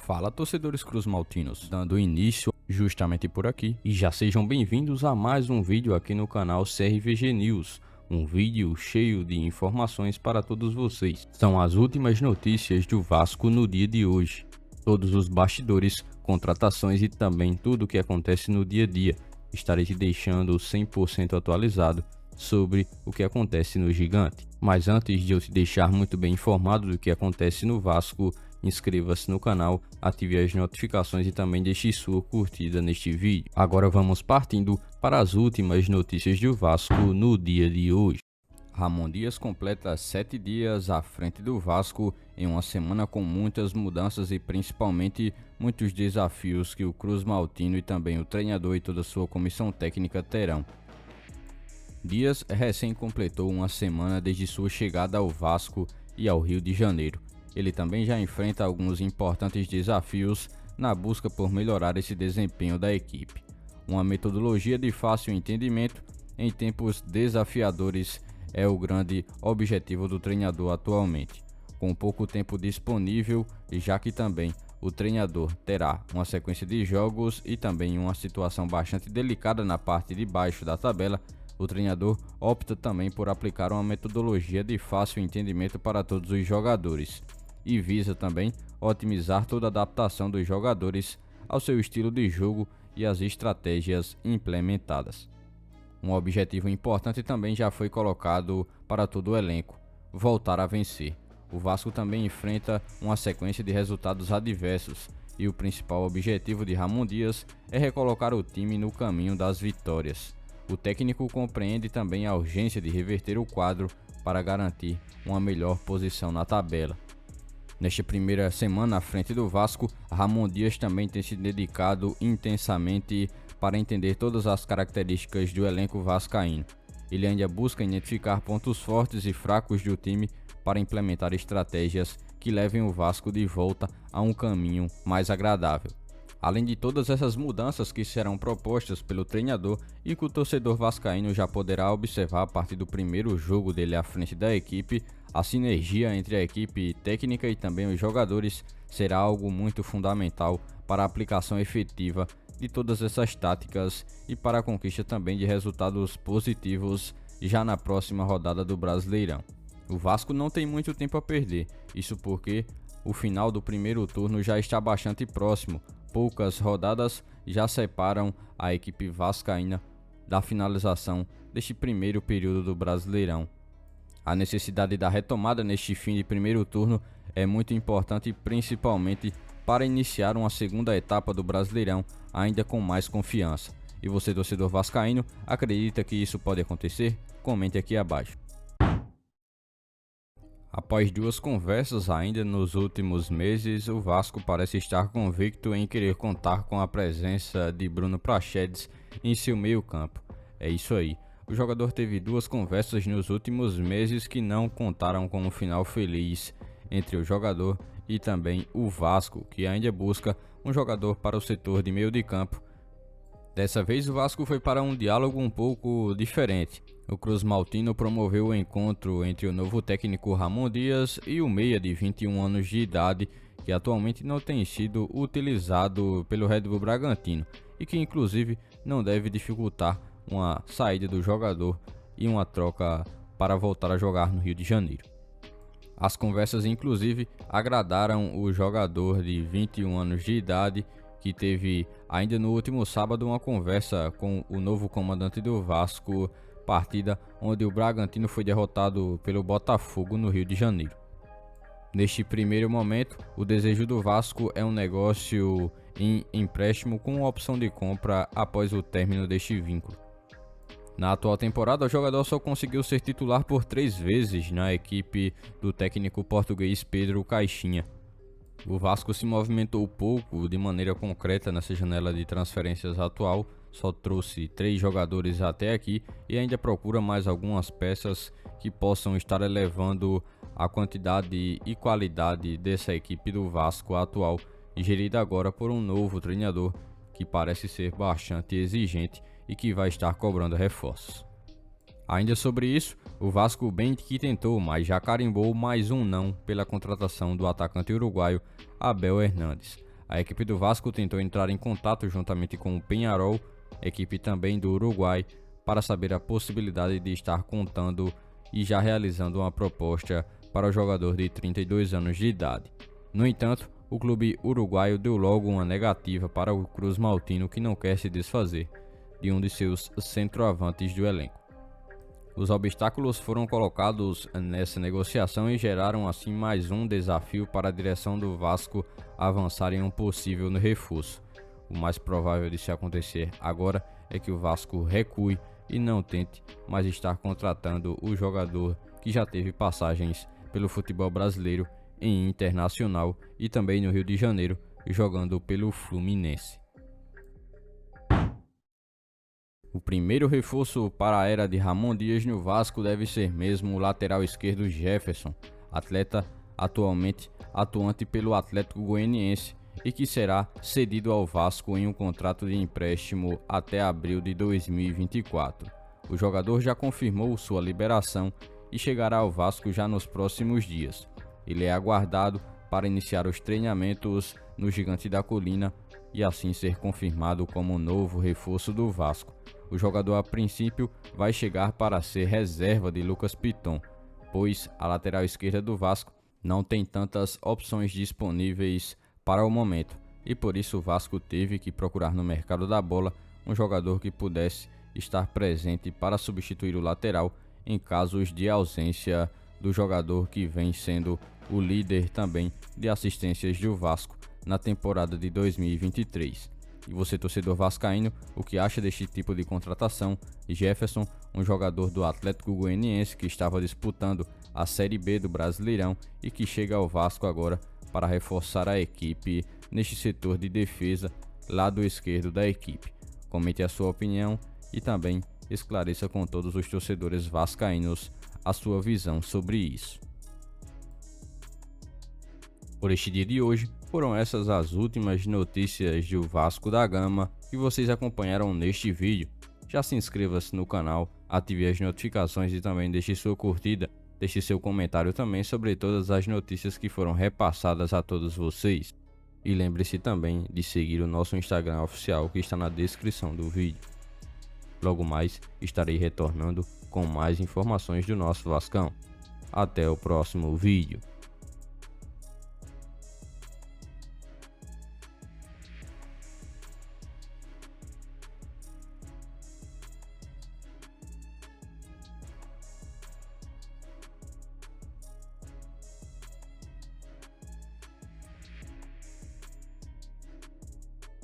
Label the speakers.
Speaker 1: Fala, torcedores cruzmaltinos, dando início justamente por aqui e já sejam bem-vindos a mais um vídeo aqui no canal CRVG News, um vídeo cheio de informações para todos vocês. São as últimas notícias do Vasco no dia de hoje, todos os bastidores, contratações e também tudo o que acontece no dia a dia. Estarei te deixando 100% atualizado sobre o que acontece no Gigante. Mas antes de eu te deixar muito bem informado do que acontece no Vasco, inscreva-se no canal, ative as notificações e também deixe sua curtida neste vídeo. Agora vamos partindo para as últimas notícias do Vasco no dia de hoje. Ramon Dias completa 7 dias à frente do Vasco em uma semana com muitas mudanças e principalmente muitos desafios que o cruzmaltino e também o treinador e toda a sua comissão técnica terão. Dias recém completou uma semana desde sua chegada ao Vasco e ao Rio de Janeiro. Ele também já enfrenta alguns importantes desafios na busca por melhorar esse desempenho da equipe. Uma metodologia de fácil entendimento em tempos desafiadores é o grande objetivo do treinador atualmente. Com pouco tempo disponível, já que também o treinador terá uma sequência de jogos e também uma situação bastante delicada na parte de baixo da tabela, o treinador opta também por aplicar uma metodologia de fácil entendimento para todos os jogadores e visa também otimizar toda a adaptação dos jogadores ao seu estilo de jogo e às estratégias implementadas. Um objetivo importante também já foi colocado para todo o elenco: voltar a vencer. O Vasco também enfrenta uma sequência de resultados adversos e o principal objetivo de Ramon Dias é recolocar o time no caminho das vitórias. O técnico compreende também a urgência de reverter o quadro para garantir uma melhor posição na tabela. Nesta primeira semana à frente do Vasco, Ramon Dias também tem se dedicado intensamente para entender todas as características do elenco vascaíno. Ele ainda busca identificar pontos fortes e fracos do time para implementar estratégias que levem o Vasco de volta a um caminho mais agradável. Além de todas essas mudanças que serão propostas pelo treinador e que o torcedor vascaíno já poderá observar a partir do primeiro jogo dele à frente da equipe, a sinergia entre a equipe técnica e também os jogadores será algo muito fundamental para a aplicação efetiva de todas essas táticas e para a conquista também de resultados positivos já na próxima rodada do Brasileirão. O Vasco não tem muito tempo a perder, isso porque o final do primeiro turno já está bastante próximo. Poucas rodadas já separam a equipe vascaína da finalização deste primeiro período do Brasileirão. A necessidade da retomada neste fim de primeiro turno é muito importante, principalmente para iniciar uma segunda etapa do Brasileirão ainda com mais confiança. E você, torcedor vascaíno, acredita que isso pode acontecer? Comente aqui abaixo. Após duas conversas ainda nos últimos meses, o Vasco parece estar convicto em querer contar com a presença de Bruno Praxedes em seu meio-campo. É isso aí. O jogador teve duas conversas nos últimos meses que não contaram com um final feliz entre o jogador e também o Vasco, que ainda busca um jogador para o setor de meio de campo. Dessa vez o Vasco foi para um diálogo um pouco diferente. O cruzmaltino promoveu o encontro entre o novo técnico Ramon Dias e o meia de 21 anos de idade, que atualmente não tem sido utilizado pelo Red Bull Bragantino e que inclusive não deve dificultar uma saída do jogador e uma troca para voltar a jogar no Rio de Janeiro. As conversas inclusive agradaram o jogador de 21 anos de idade, que teve ainda no último sábado uma conversa com o novo comandante do Vasco, partida onde o Bragantino foi derrotado pelo Botafogo no Rio de Janeiro. Neste primeiro momento, o desejo do Vasco é um negócio em empréstimo com opção de compra após o término deste vínculo. Na atual temporada, o jogador só conseguiu ser titular por 3 vezes na equipe do técnico português Pedro Caixinha. O Vasco se movimentou pouco de maneira concreta nessa janela de transferências atual, só trouxe 3 jogadores até aqui e ainda procura mais algumas peças que possam estar elevando a quantidade e qualidade dessa equipe do Vasco atual, gerida agora por um novo treinador que parece ser bastante exigente e que vai estar cobrando reforços. Ainda sobre isso, o Vasco bem que tentou, mas já carimbou mais um não pela contratação do atacante uruguaio Abel Hernandes. A equipe do Vasco tentou entrar em contato juntamente com o Peñarol, equipe também do Uruguai, para saber a possibilidade de estar contando e já realizando uma proposta para o jogador de 32 anos de idade. No entanto, o clube uruguaio deu logo uma negativa para o Cruz Maltino, que não quer se desfazer de um de seus centroavantes do elenco. Os obstáculos foram colocados nessa negociação e geraram assim mais um desafio para a direção do Vasco avançar em um possível reforço. O mais provável de se acontecer agora é que o Vasco recue e não tente mais estar contratando o jogador que já teve passagens pelo futebol brasileiro em Internacional e também no Rio de Janeiro, jogando pelo Fluminense. O primeiro reforço para a era de Ramon Dias no Vasco deve ser mesmo o lateral esquerdo Jefferson, atleta atualmente atuante pelo Atlético Goianiense e que será cedido ao Vasco em um contrato de empréstimo até abril de 2024. O jogador já confirmou sua liberação e chegará ao Vasco já nos próximos dias. Ele é aguardado para iniciar os treinamentos no Gigante da Colina e assim ser confirmado como novo reforço do Vasco. O jogador a princípio vai chegar para ser reserva de Lucas Piton, pois a lateral esquerda do Vasco não tem tantas opções disponíveis para o momento e por isso o Vasco teve que procurar no mercado da bola um jogador que pudesse estar presente para substituir o lateral em casos de ausência do jogador que vem sendo o líder também de assistências do Vasco na temporada de 2023. E você, torcedor vascaíno, o que acha deste tipo de contratação? Jefferson, um jogador do Atlético Goianiense que estava disputando a Série B do Brasileirão e que chega ao Vasco agora para reforçar a equipe neste setor de defesa, lado esquerdo da equipe. Comente a sua opinião e também esclareça com todos os torcedores vascaínos a sua visão sobre isso. Por este dia de hoje, foram essas as últimas notícias do Vasco da Gama que vocês acompanharam neste vídeo. Já se inscreva-se no canal, ative as notificações e também deixe sua curtida, deixe seu comentário também sobre todas as notícias que foram repassadas a todos vocês. E lembre-se também de seguir o nosso Instagram oficial que está na descrição do vídeo. Logo mais estarei retornando com mais informações do nosso Vascão. Até o próximo vídeo.